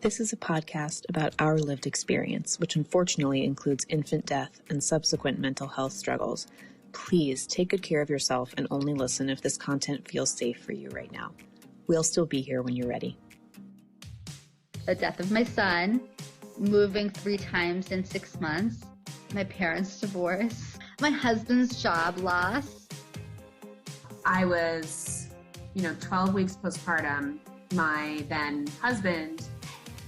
This is a podcast about our lived experience, which unfortunately includes infant death and subsequent mental health struggles. Please take good care of yourself and only listen if this content feels safe for you right now. We'll still be here when you're ready. The death of my son, moving 3 times in 6 months, my parents' divorce, my husband's job loss. I was, 12 weeks postpartum. My then husband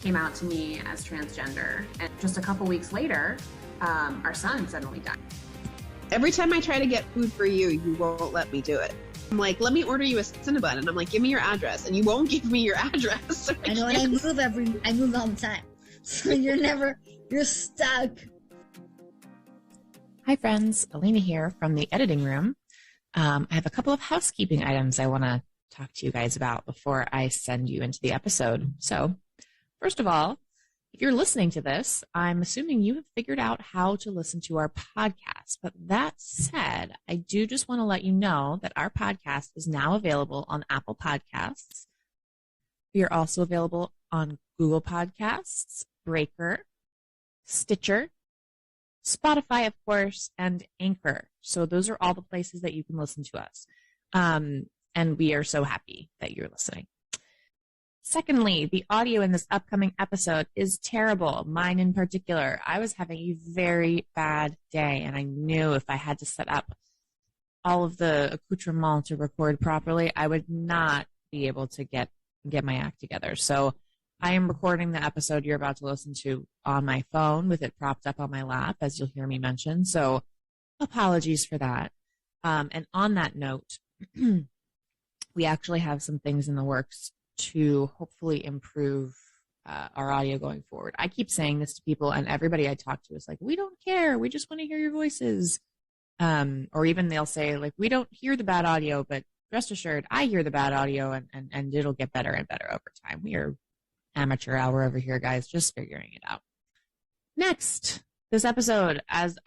came out to me as transgender. And just a couple weeks later, our son suddenly died. Every time I try to get food for you, you won't let me do it. I'm like, let me order you a Cinnabon. And I'm like, give me your address. And you won't give me your address. So I know, and I move all the time. So you're stuck. Hi friends, Alina here from the editing room. I have a couple of housekeeping items I want to talk to you guys about before I send you into the episode. So, first of all, if you're listening to this, I'm assuming you have figured out how to listen to our podcast. But that said, I do just want to let you know that our podcast is now available on Apple Podcasts. We are also available on Google Podcasts, Breaker, Stitcher, Spotify, of course, and Anchor. So those are all the places that you can listen to us. And we are so happy that you're listening. Secondly, the audio in this upcoming episode is terrible, mine in particular. I was having a very bad day, and I knew if I had to set up all of the accoutrements to record properly, I would not be able to get my act together. So I am recording the episode you're about to listen to on my phone with it propped up on my lap, as you'll hear me mention. So apologies for that. And on that note, we actually have some things in the works to hopefully improve our audio going forward. I keep saying this to people, and everybody I talk to is like, we don't care. We just want to hear your voices. Or even they'll say, like, we don't hear the bad audio, but rest assured, I hear the bad audio, and it'll get better and better over time. We are amateur hour over here, guys, just figuring it out. Next, this episode, as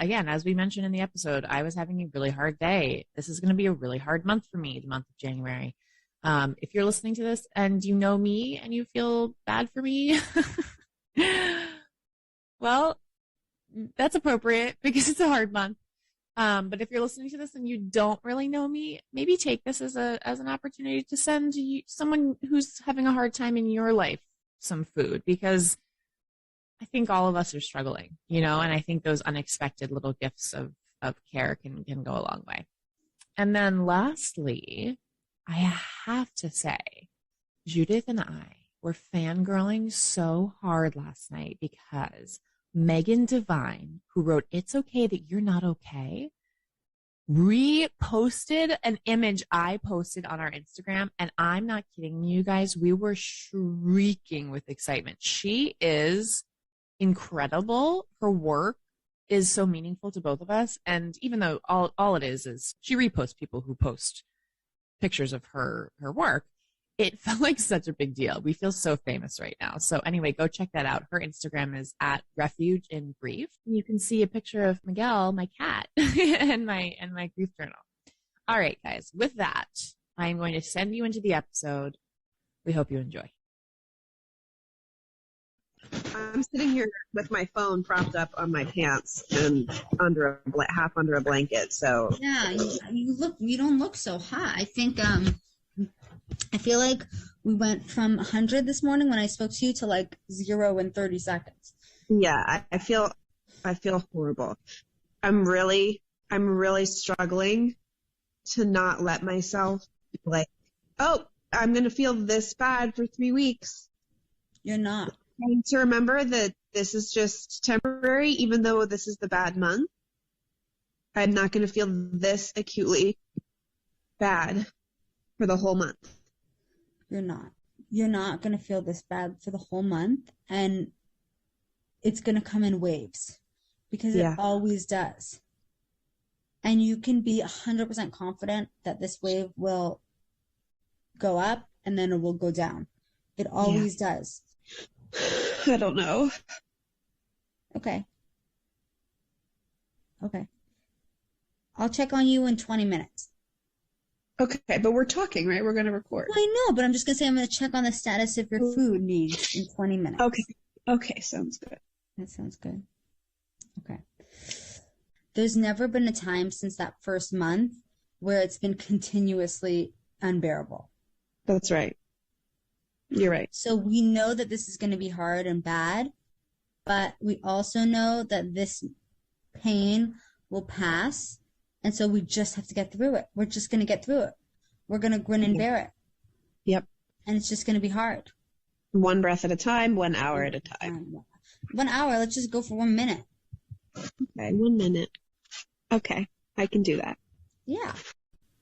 we mentioned in the episode, I was having a really hard day. This is going to be a really hard month for me, the month of January. If you're listening to this and you know me and you feel bad for me, well, that's appropriate because it's a hard month. But if you're listening to this and you don't really know me, maybe take this as an opportunity to send someone who's having a hard time in your life some food, because I think all of us are struggling, and I think those unexpected little gifts of care can go a long way. And then lastly, I have to say, Judith and I were fangirling so hard last night because Megan Devine, who wrote It's Okay That You're Not Okay, reposted an image I posted on our Instagram, and I'm not kidding you guys, we were shrieking with excitement. She is incredible. Her work is so meaningful to both of us, and even though all it is she reposts people who post pictures of her work, it felt like such a big deal. We feel so famous right now. So anyway, go check that out. Her Instagram is @refuge in grief. You can see a picture of Miguel, my cat, and my grief journal. All right, guys, with that, I'm going to send you into the episode. We hope you enjoy. I'm sitting here with my phone propped up on my pants and half under a blanket. So yeah, you don't look so hot. I think I feel like we went from 100 this morning when I spoke to you to like 0 in 30 seconds. Yeah, I feel horrible. I'm really struggling to not let myself like, oh, I'm going to feel this bad for 3 weeks. You're not. I need to remember that this is just temporary, even though this is the bad month. I'm not going to feel this acutely bad for the whole month. You're not. You're not going to feel this bad for the whole month, and it's going to come in waves because it always does. And you can be 100% confident that this wave will go up and then it will go down. It always does. I don't know. Okay. I'll check on you in 20 minutes. Okay, but we're talking, right? We're going to record. Well, I know, but I'm just going to say I'm going to check on the status of your food needs in 20 minutes. Okay, sounds good. That sounds good. Okay. There's never been a time since that first month where it's been continuously unbearable. That's right. You're right. So we know that this is going to be hard and bad, but we also know that this pain will pass. And so we just have to get through it. We're just going to get through it. We're going to grin and bear it. Yep. And it's just going to be hard. 1 breath at a time, 1 hour at a time. 1 hour. Let's just go for 1 minute. Okay, 1 minute. Okay, I can do that. Yeah.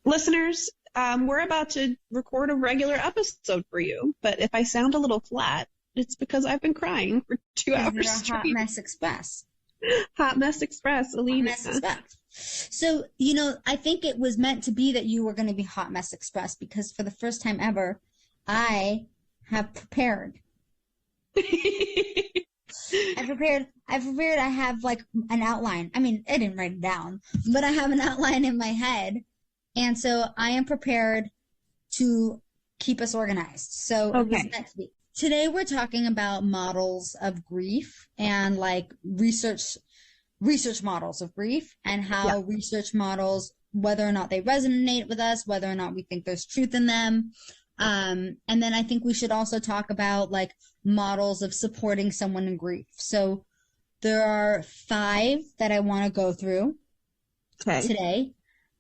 Listeners, we're about to record a regular episode for you, but if I sound a little flat, it's because I've been crying for 2 hours straight. Hot Mess Express. Hot Mess Express, Alina. Hot Mess Express. So, I think it was meant to be that you were going to be Hot Mess Express because for the first time ever, I have prepared. I have like an outline. I mean, I didn't write it down, but I have an outline in my head. And so I am prepared to keep us organized. So it was meant to be. Today we're talking about models of grief and like research models of grief and how research models, whether or not they resonate with us, whether or not we think there's truth in them. And then I think we should also talk about like models of supporting someone in grief. So there are 5 that I want to go through today.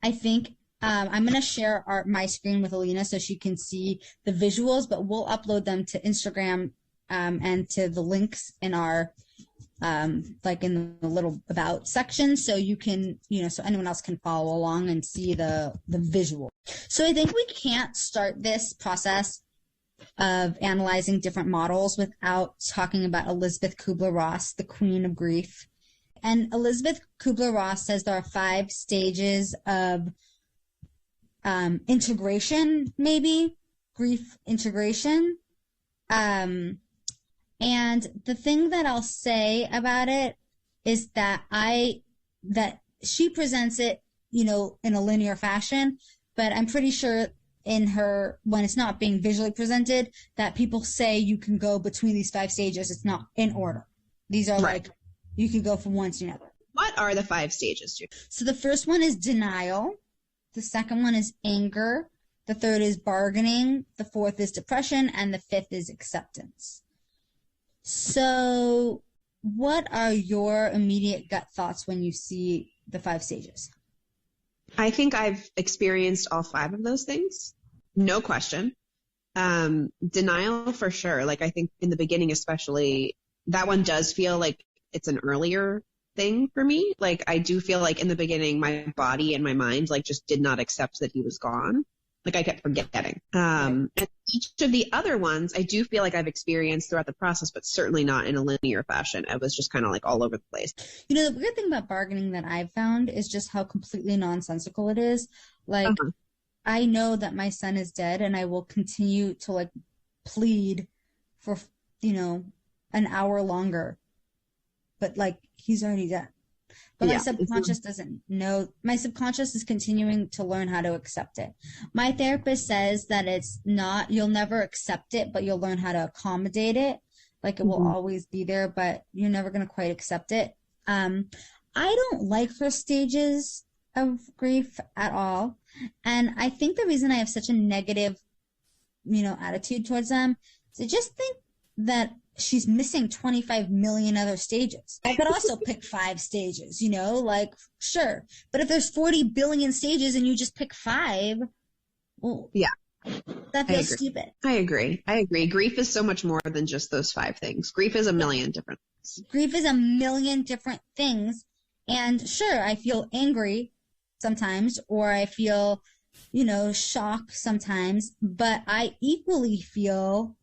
I think I'm going to share my screen with Alina so she can see the visuals, but we'll upload them to Instagram and to the links in our like in the little about section so you can, so anyone else can follow along and see the visual. So I think we can't start this process of analyzing different models without talking about Elizabeth Kubler-Ross, the queen of grief. And Elizabeth Kubler-Ross says there are 5 stages of integration, maybe grief integration. And the thing that I'll say about it is that she presents it, in a linear fashion, but I'm pretty sure when it's not being visually presented, that people say you can go between these 5 stages. It's not in order. These are like, you can go from one to another. What are the 5 stages? So the first one is denial. The second one is anger. The third is bargaining. The fourth is depression. And the 5th is acceptance. So what are your immediate gut thoughts when you see the 5 stages? I think I've experienced all 5 of those things. No question. Denial for sure. Like I think in the beginning, especially, that one does feel like it's an earlier thing for me. Like I do feel like in the beginning, my body and my mind like just did not accept that he was gone. Like I kept forgetting. And each of the other ones, I do feel like I've experienced throughout the process, but certainly not in a linear fashion. I was just kind of like all over the place. The weird thing about bargaining that I've found is just how completely nonsensical it is. Like, I know that my son is dead and I will continue to like plead for, an hour longer. But like, he's already dead. But my subconscious doesn't know. My subconscious is continuing to learn how to accept it. My therapist says that it's not, you'll never accept it, but you'll learn how to accommodate it. Like it will always be there, but you're never going to quite accept it. I don't like her stages of grief at all. And I think the reason I have such a negative, attitude towards them is I just think that she's missing 25 million other stages. I could also pick 5 stages, sure. But if there's 40 billion stages and you just pick 5, well, that feels stupid. I agree. Grief is so much more than just those 5 things. Grief is a million different things. Grief is a million different things. And sure, I feel angry sometimes, or I feel, shock sometimes, but I equally feel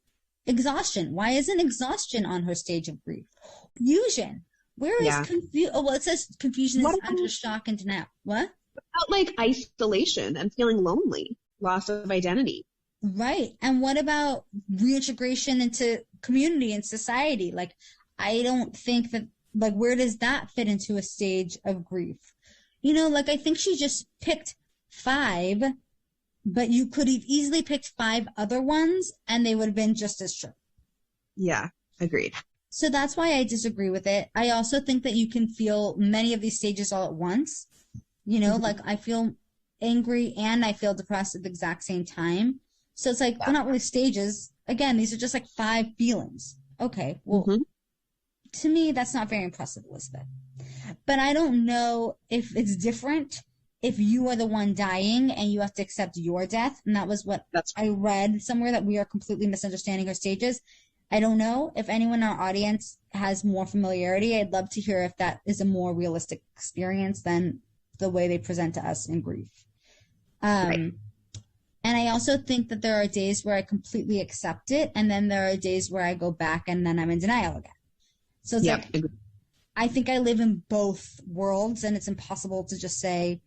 exhaustion. Why isn't exhaustion on her stage of grief? Confusion. Where is confusion? Oh, well, it says confusion is under shock and denial. What? About like isolation and feeling lonely, loss of identity. Right. And what about reintegration into community and society? Like, I don't think that, like, where does that fit into a stage of grief? I think she just picked 5 but you could have easily picked 5 other ones and they would have been just as true. Yeah, agreed. So that's why I disagree with it. I also think that you can feel many of these stages all at once. You know, like I feel angry and I feel depressed at the exact same time. So it's like, they're not really stages. Again, these are just like 5 feelings. Okay, well, to me, that's not very impressive, Elizabeth. But I don't know if it's different if you are the one dying and you have to accept your death. And that was what I read somewhere, that we are completely misunderstanding our stages. I don't know if anyone in our audience has more familiarity. I'd love to hear if that is a more realistic experience than the way they present to us in grief. Right. And I also think that there are days where I completely accept it, and then there are days where I go back and then I'm in denial again. So it's like, I think I live in both worlds, and it's impossible to just say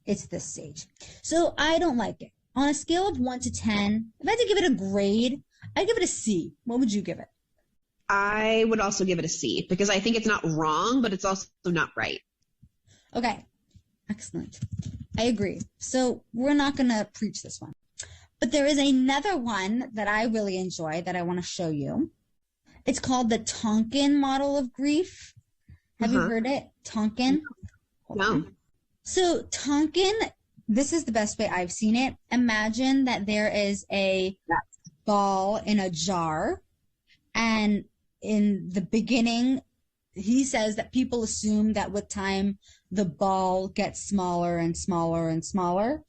it's this stage. So I don't like it. On a scale of 1 to 10, if I had to give it a grade, I'd give it a C. What would you give it? I would also give it a C, because I think it's not wrong, but it's also not right. Okay. Excellent. I agree. So we're not going to preach this one. But there is another one that I really enjoy that I want to show you. It's called the Tonkin model of grief. Have you heard it? Tonkin? No. So Tonkin, this is the best way I've seen it. Imagine that there is a ball in a jar, and in the beginning, he says that people assume that with time the ball gets smaller and smaller and smaller.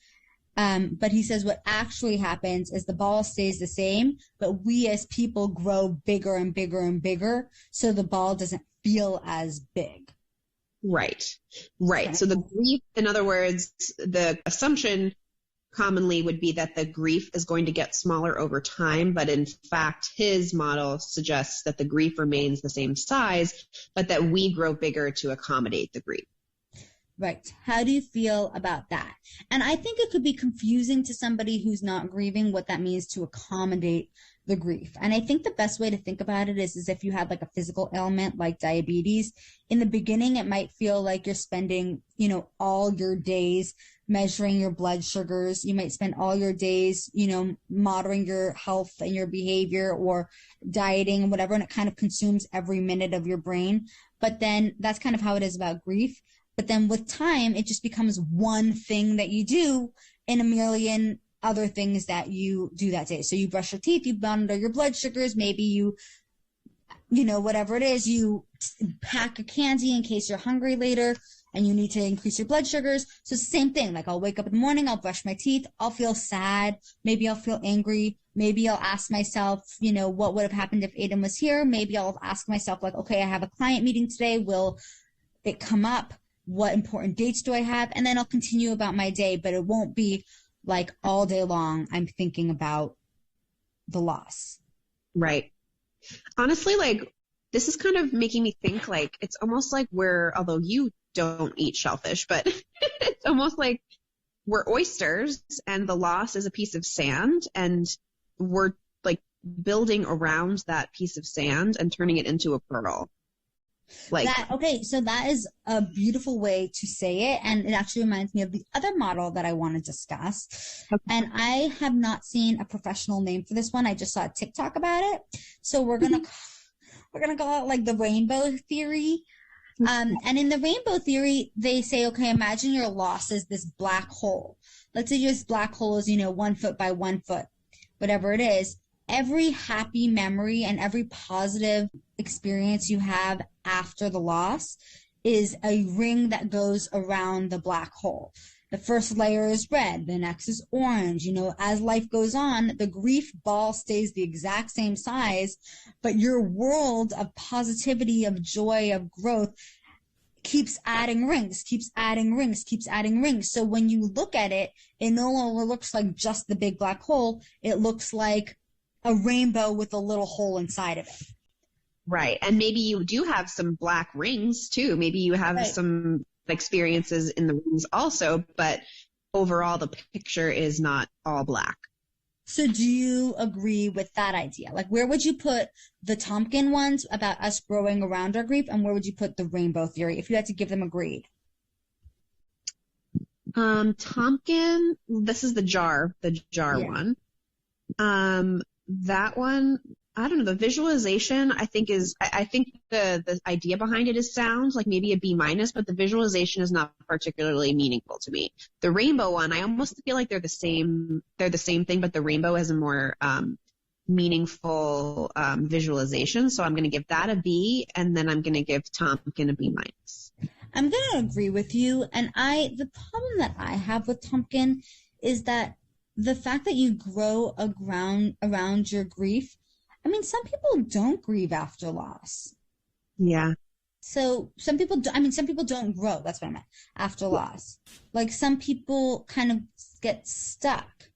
But he says what actually happens is the ball stays the same, but we as people grow bigger and bigger and bigger, so the ball doesn't feel as big. Right. Right. Okay. So the grief, in other words, the assumption commonly would be that the grief is going to get smaller over time, but in fact, his model suggests that the grief remains the same size, but that we grow bigger to accommodate the grief. Right. How do you feel about that? And I think it could be confusing to somebody who's not grieving what that means to accommodate the grief. And I think the best way to think about it is if you had like a physical ailment like diabetes. In the beginning, it might feel like you're spending, all your days measuring your blood sugars. You might spend all your days, monitoring your health and your behavior or dieting and whatever, and it kind of consumes every minute of your brain. But then that's kind of how it is about grief. But then with time, it just becomes one thing that you do in a million other things that you do that day. So you brush your teeth, you monitor your blood sugars, maybe you whatever it is, you pack a candy in case you're hungry later and you need to increase your blood sugars. So it's the same thing. Like I'll wake up in the morning, I'll brush my teeth, I'll feel sad, maybe I'll feel angry, maybe I'll ask myself, what would have happened if Aiden was here? Maybe I'll ask myself like, okay, I have a client meeting today, will it come up? What important dates do I have? And then I'll continue about my day, but it won't be like all day long I'm thinking about the loss. Right. Honestly, like this is kind of making me think like it's almost like although you don't eat shellfish, but it's almost like we're oysters and the loss is a piece of sand, and we're like building around that piece of sand and turning it into a pearl. So that is a beautiful way to say it, and it actually reminds me of the other model that I want to discuss. Okay. And I have not seen a professional name for this one. I just saw a TikTok about it, so we're gonna call it like the rainbow theory. And in the rainbow theory, they say, okay, imagine your loss is this black hole. Let's say this black hole is 1 foot by 1 foot, whatever it is. Every happy memory and every positive experience you have after the loss is a ring that goes around the black hole. The first layer is red, the next is orange. As life goes on, the grief ball stays the exact same size, but your world of positivity, of joy, of growth keeps adding rings, keeps adding rings, keeps adding rings. So when you look at it, it no longer looks like just the big black hole. It looks like a rainbow with a little hole inside of it. Right. And maybe you do have some black rings too. Maybe you have some experiences in the rings also, but overall the picture is not all black. So do you agree with that idea? Like where would you put the Tompkin ones about us growing around our grief, and where would you put the rainbow theory if you had to give them a grade? Tompkin, this is the jar one. That one, I don't know, the visualization I think the idea behind it is sound, like maybe a B-, but the visualization is not particularly meaningful to me. The rainbow one, I almost feel like they're the same thing, but the rainbow has a more meaningful visualization. So I'm going to give that a B, and then I'm going to give Tompkin a B-. I'm going to agree with you. And the problem that I have with Tompkin is that the fact that you grow around your grief, I mean, some people don't grieve after loss. Yeah. So some people don't grow. That's what I meant. After loss. Like some people kind of get stuck.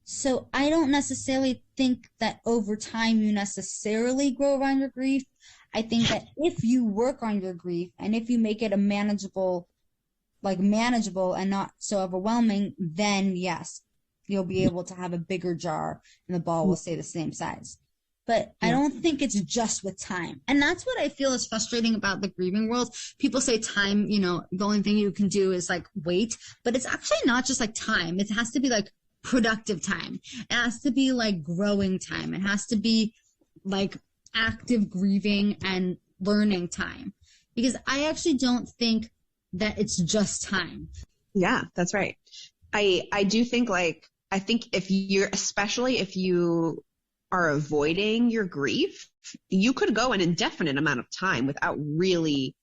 So I don't necessarily think that over time you necessarily grow around your grief. I think that if you work on your grief and if you make it a manageable and not so overwhelming, then yes, you'll be able to have a bigger jar and the ball will stay the same size. But I don't think it's just with time. And that's what I feel is frustrating about the grieving world. People say time, the only thing you can do is like wait, but it's actually not just like time. It has to be like productive time. It has to be like growing time. It has to be like active grieving and learning time. Because I actually don't think that it's just time. Yeah, that's right. I do think I think if you are avoiding your grief, you could go an indefinite amount of time without really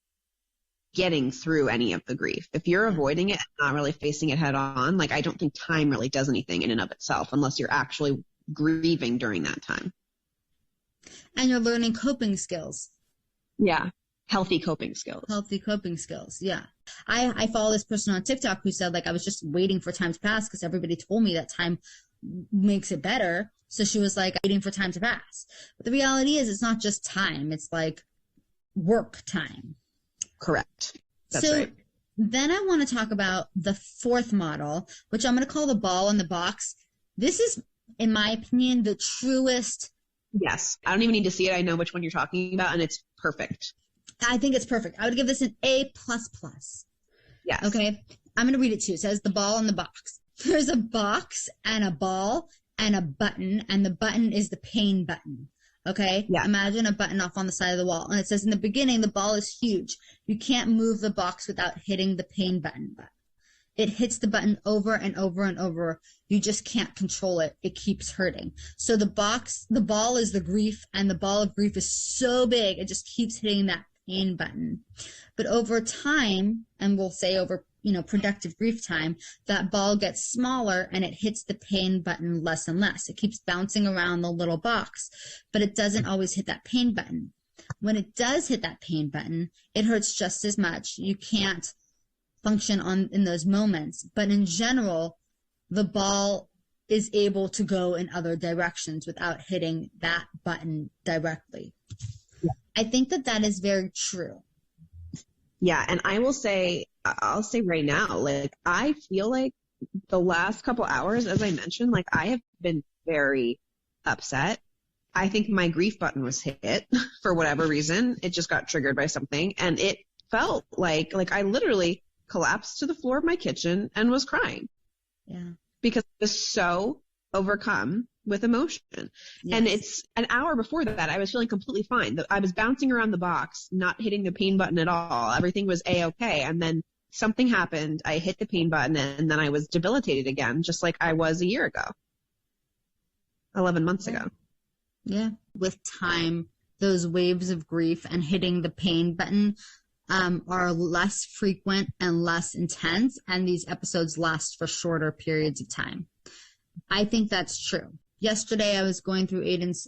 getting through any of the grief. If you're avoiding it and not really facing it head on, I don't think time really does anything in and of itself unless you're actually grieving during that time. And you're learning coping skills. Yeah. Healthy coping skills. Yeah. I follow this person on TikTok who said, I was just waiting for time to pass because everybody told me that time makes it better. So she was waiting for time to pass. But the reality is it's not just time. It's work time. Correct. That's right. Then I want to talk about the fourth model, which I'm going to call the ball in the box. This is, in my opinion, the truest. Yes. I don't even need to see it. I know which one you're talking about, and it's perfect. I think it's perfect. I would give this an A++. Yes. Okay. I'm going to read it to you. It says the ball in the box. There's a box and a ball and a button, and the button is the pain button. Okay? Yeah. Imagine a button off on the side of the wall. And it says in the beginning, the ball is huge. You can't move the box without hitting the pain button. But it hits the button over and over and over. You just can't control it. It keeps hurting. So the ball is the grief, and the ball of grief is so big, it just keeps hitting that pain button. But over time, and we'll say over, productive grief time, that ball gets smaller and it hits the pain button less and less. It keeps bouncing around the little box, but it doesn't always hit that pain button. When it does hit that pain button, it hurts just as much. You can't function in those moments, but in general, the ball is able to go in other directions without hitting that button directly. Yeah. I think that is very true. Yeah, and I'll say right now, I feel like the last couple hours, as I mentioned, I have been very upset. I think my grief button was hit for whatever reason. It just got triggered by something, and it felt like I literally collapsed to the floor of my kitchen and was crying. Yeah. Because I was so overcome with emotion. Yes. And it's an hour before that, I was feeling completely fine. I was bouncing around the box, not hitting the pain button at all. Everything was A-okay. And then something happened. I hit the pain button, and then I was debilitated again, just like I was a year ago. 11 months ago. Yeah. With time, those waves of grief and hitting the pain button are less frequent and less intense, and these episodes last for shorter periods of time. I think that's true. Yesterday, I was going through Aiden's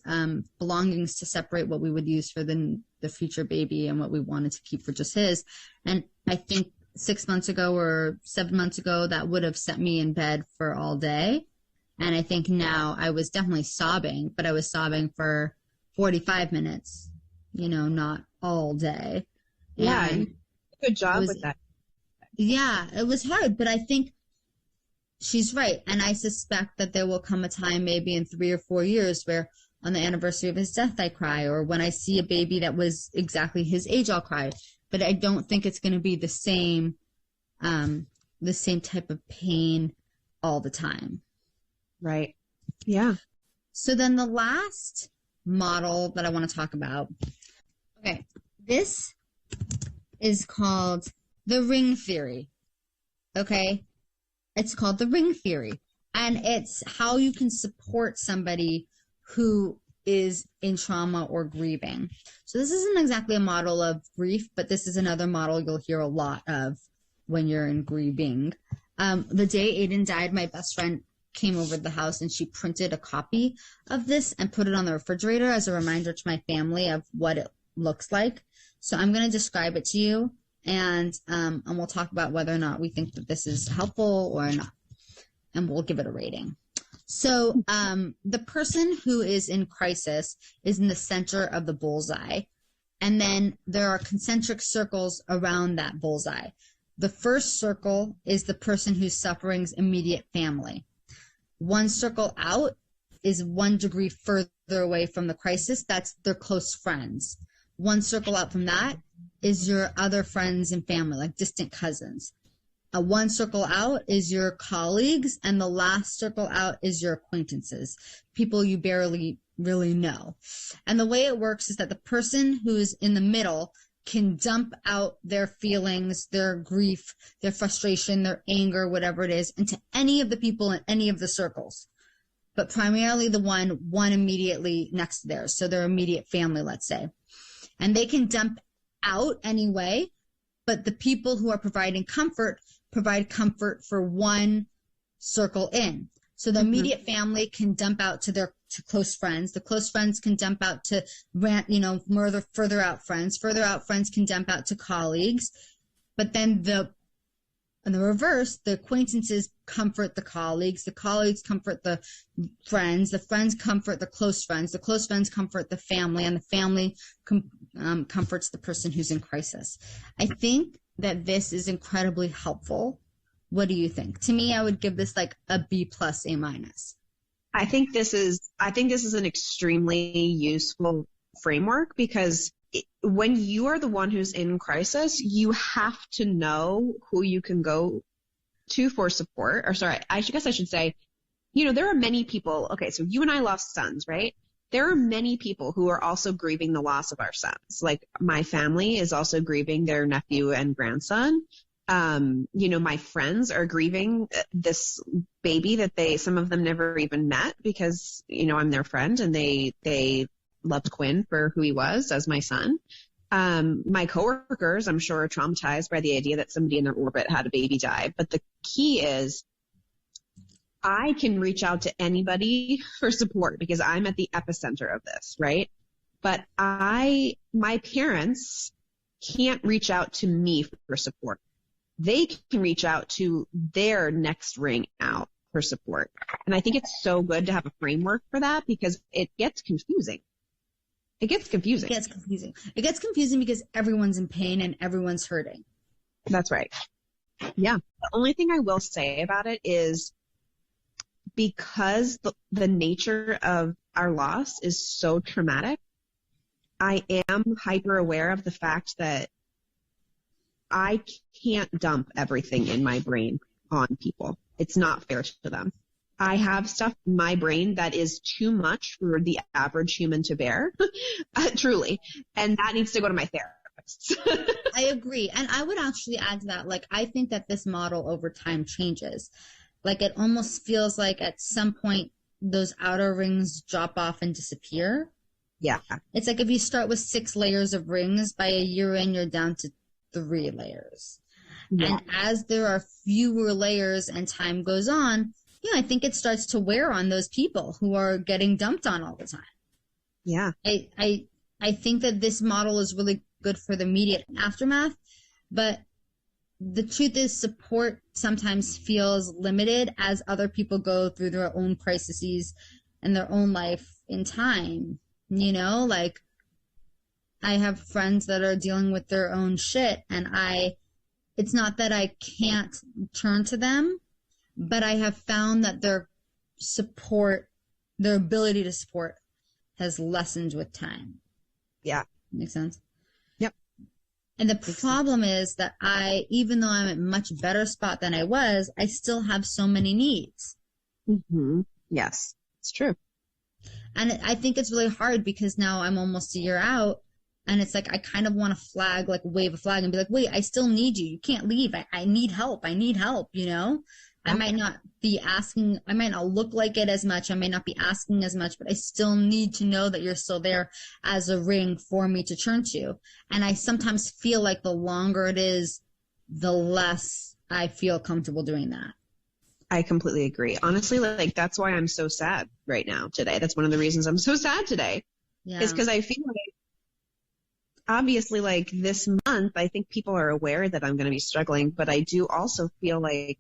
belongings to separate what we would use for the future baby and what we wanted to keep for just his. And I think 6 months ago or 7 months ago, that would have set me in bed for all day. And I think now I was definitely sobbing, but I was sobbing for 45 minutes, not all day. Yeah. Good job with that. Yeah, it was hard, but I think she's right. And I suspect that there will come a time maybe in 3 or 4 years where on the anniversary of his death, I cry, or when I see a baby that was exactly his age, I'll cry. But I don't think it's going to be the same the same type of pain all the time. Right. Yeah. So then the last model that I want to talk about. Okay. This is called the ring theory. Okay. It's called the ring theory. And it's how you can support somebody who is in trauma or grieving. So this isn't exactly a model of grief, but this is another model you'll hear a lot of when you're in grieving. The day Aiden died, my best friend came over to the house and she printed a copy of this and put it on the refrigerator as a reminder to my family of what it looks like. So I'm going to describe it to you, and we'll talk about whether or not we think that this is helpful or not, and we'll give it a rating. So the person who is in crisis is in the center of the bullseye, and then there are concentric circles around that bullseye. The first circle is the person who's suffering's immediate family. One circle out is 1 degree further away from the crisis. That's their close friends. One circle out from that is your other friends and family, like distant cousins. One circle out is your colleagues, and the last circle out is your acquaintances, people you barely really know. And the way it works is that the person who is in the middle can dump out their feelings, their grief, their frustration, their anger, whatever it is, into any of the people in any of the circles, but primarily the one immediately next to theirs, so their immediate family, let's say. And they can dump out anyway, but the people who are providing comfort provide comfort for one circle in. So the immediate family can dump out to close friends. The close friends can dump out to further out friends. Further out friends can dump out to colleagues. But then in the reverse, the acquaintances comfort the colleagues comfort the friends comfort the close friends comfort the family, and the family comforts the person who's in crisis. I think that this is incredibly helpful. What do you think? To me, I would give this like a B+, A-. I think this is an extremely useful framework, because when you are the one who's in crisis, you have to know who you can go to for support. Or sorry, I guess I should say, there are many people. Okay, so you and I lost sons, right? There are many people who are also grieving the loss of our sons. Like my family is also grieving their nephew and grandson. My friends are grieving this baby that some of them never even met, because, I'm their friend and they loved Quinn for who he was as my son. My coworkers, I'm sure, are traumatized by the idea that somebody in their orbit had a baby die. But the key is I can reach out to anybody for support because I'm at the epicenter of this, right? But my parents can't reach out to me for support. They can reach out to their next ring out for support. And I think it's so good to have a framework for that, because it gets confusing. It gets confusing because everyone's in pain and everyone's hurting. That's right. Yeah. The only thing I will say about it is, because the nature of our loss is so traumatic, I am hyper aware of the fact that I can't dump everything in my brain on people. It's not fair to them. I have stuff in my brain that is too much for the average human to bear, truly, and that needs to go to my therapist. I agree. And I would actually add to that, I think that this model over time changes. It almost feels like at some point those outer rings drop off and disappear. Yeah. It's like if you start with 6 layers of rings, by a year in, you're down to 3 layers. Yeah. And as there are fewer layers and time goes on, I think it starts to wear on those people who are getting dumped on all the time. Yeah. I think that this model is really good for the immediate aftermath, but the truth is support sometimes feels limited as other people go through their own crises and their own life in time. I have friends that are dealing with their own shit, and it's not that I can't turn to them, but I have found that their ability to support has lessened with time. Yeah. Make sense? Yep. And the problem is that even though I'm at a much better spot than I was, I still have so many needs. Mm-hmm. Yes, it's true. And I think it's really hard because now I'm almost a year out, and it's like I kind of want to wave a flag and be like, wait, I still need you. You can't leave. I need help. I need help, you know? I might not be asking, I might not look like it as much, I may not be asking as much, but I still need to know that you're still there as a ring for me to turn to. And I sometimes feel like the longer it is, the less I feel comfortable doing that. I completely agree. Honestly, like that's why I'm so sad right now today. That's one of the reasons I'm so sad today. Yeah. Is because I feel like obviously like this month, I think people are aware that I'm going to be struggling, but I do also feel like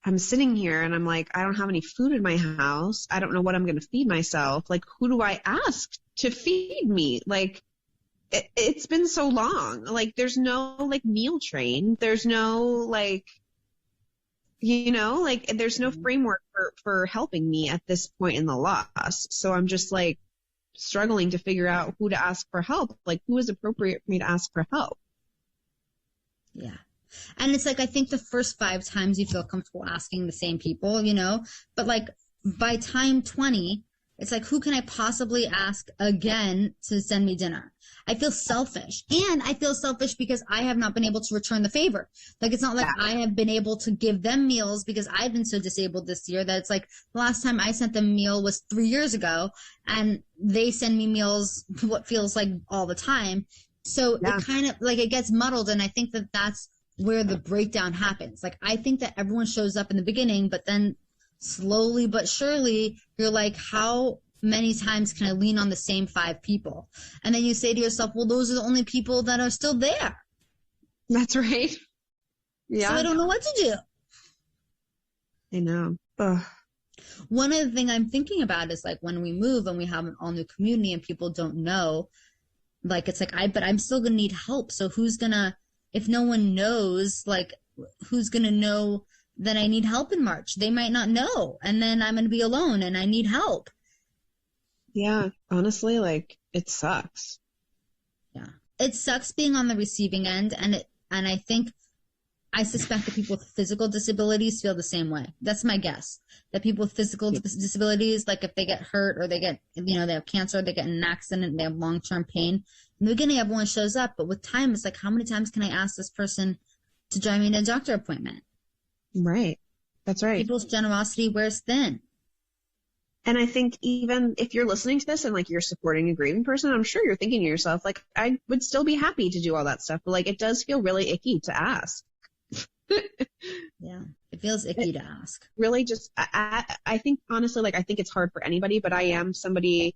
I'm sitting here and I'm like, I don't have any food in my house. I don't know what I'm going to feed myself. Like, who do I ask to feed me? Like, it's been so long. Like, there's no like meal train. There's no like, you know, like there's no framework for helping me at this point in the loss. So I'm just like struggling to figure out who to ask for help. Like, who is appropriate for me to ask for help? Yeah. And it's like, I think the first 5 times you feel comfortable asking the same people, you know, but like by time 20, it's like, who can I possibly ask again to send me dinner? I feel selfish, and I feel selfish because I have not been able to return the favor. Like, it's not like I have been able to give them meals because I've been so disabled this year that it's like the last time I sent them a meal was 3 years ago, and they send me meals what feels like all the time. So it kind of like it gets muddled, and I think that that's where the breakdown happens. Like, I think that everyone shows up in the beginning, but then slowly but surely you're like, how many times can I lean on the same 5 people? And then you say to yourself, well, those are the only people that are still there. That's right. Yeah. So I don't know what to do. I know. Ugh. One other thing I'm thinking about is like when we move and we have an all new community and people don't know, like, it's like, but I'm still going to need help. So who's going to, if no one knows, like, who's going to know that I need help in March? They might not know. And then I'm going to be alone and I need help. Yeah. Honestly, like, it sucks. Yeah. It sucks being on the receiving end. And I suspect that people with physical disabilities feel the same way. That's my guess. That people with physical disabilities, like if they get hurt or they get, you know, they have cancer, they get in an accident, they have long-term pain. In the beginning, everyone shows up, but with time, it's like, how many times can I ask this person to drive me to a doctor appointment? Right. That's right. People's generosity wears thin. And I think even if you're listening to this and like you're supporting a grieving person, I'm sure you're thinking to yourself, like, I would still be happy to do all that stuff, but like, it does feel really icky to ask. Yeah, it feels icky to ask. Really just, I think honestly, like, I think it's hard for anybody, but I am somebody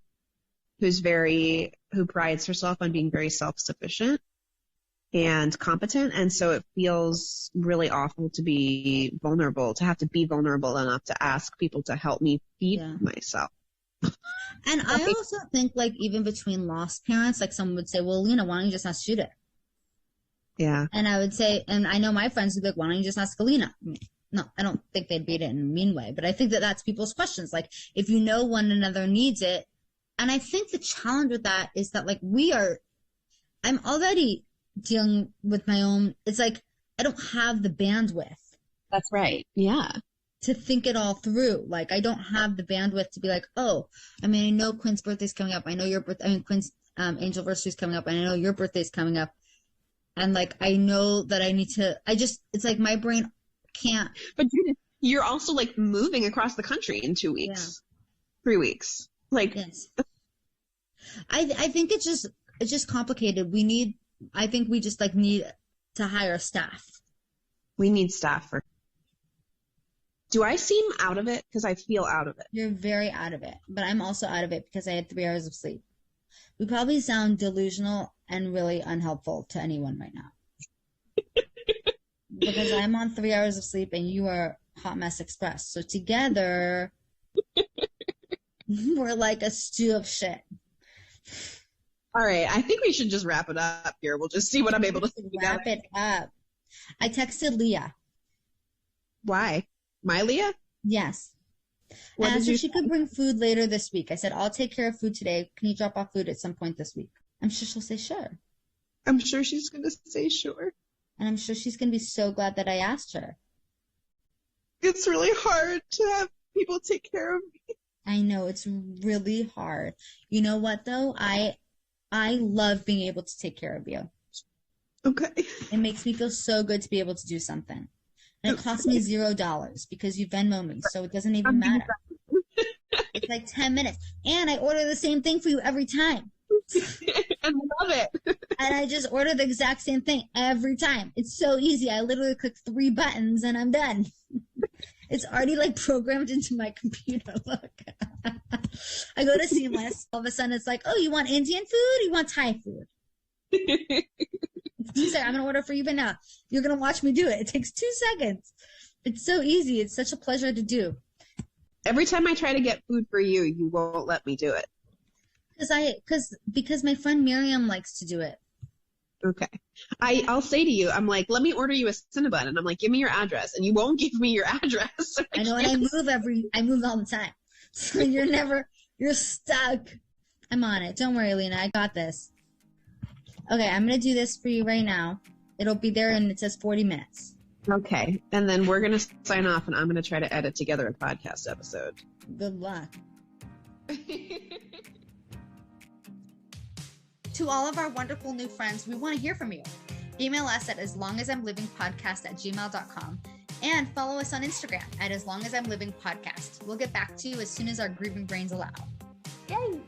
who prides herself on being very self-sufficient and competent. And so it feels really awful to be vulnerable, to have to be vulnerable enough to ask people to help me feed myself. And I also think, like, even between lost parents, like, someone would say, well, Alina, why don't you just ask Judith? Yeah. And I would say, and I know my friends would be like, why don't you just ask Alina? No, I don't think they'd beat it in a mean way, but I think that that's people's questions. Like, if you know one another needs it. And I think the challenge with that is that, like, I'm already dealing with my own, it's like, I don't have the bandwidth. That's right. Yeah. To think it all through. Like, I don't have the bandwidth to be like, oh, I mean, I know Quinn's birthday's coming up. I know your birthday, Quinn's angelversary's coming up. And I know your birthday's coming up. And like, I know that I need to, it's like my brain can't. But Judith, you're also like moving across the country in 2 weeks, 3 weeks. Like, yes. I think it's just complicated. I think we just like need to hire staff. We need staff Do I seem out of it? Because I feel out of it. You're very out of it, but I'm also out of it because I had 3 hours of sleep. We probably sound delusional and really unhelpful to anyone right now. Because I'm on 3 hours of sleep and you are Hot Mess Express. So together, we're like a stew of shit. All right. I think we should just wrap it up here. We'll just see what I'm able to wrap it up. I texted Leah. Why? My Leah? Yes. I asked her if she could bring food later this week. I said, I'll take care of food today. Can you drop off food at some point this week? I'm sure she'll say sure. I'm sure she's going to say sure. And I'm sure she's going to be so glad that I asked her. It's really hard to have people take care of me. I know, it's really hard. You know what, though? I love being able to take care of you. Okay. It makes me feel so good to be able to do something. And it costs me $0 because you Venmo me, so it doesn't even matter. It's like 10 minutes. And I order the same thing for you every time. I love it. And I just order the exact same thing every time. It's so easy. I literally click 3 buttons and I'm done. It's already like programmed into my computer. Look. I go to Seamless. All of a sudden it's like, oh, you want Indian food? Or you want Thai food? It's I'm going to order for you, but now you're going to watch me do it. It takes 2 seconds. It's so easy. It's such a pleasure to do. Every time I try to get food for you, you won't let me do it. Because my friend Miriam likes to do it. Okay. I'll say to you, I'm like, let me order you a Cinnabon. And I'm like, give me your address. And you won't give me your address. So I know, and I move all the time. So you're stuck. I'm on it. Don't worry, Alina. I got this. Okay, I'm going to do this for you right now. It'll be there and it says 40 minutes. Okay. And then we're going to sign off and I'm going to try to edit together a podcast episode. Good luck. To all of our wonderful new friends, we want to hear from you. Email us at aslongasimlivingpodcast@gmail.com and follow us on Instagram at aslongasimlivingpodcast. We'll get back to you as soon as our grieving brains allow. Yay!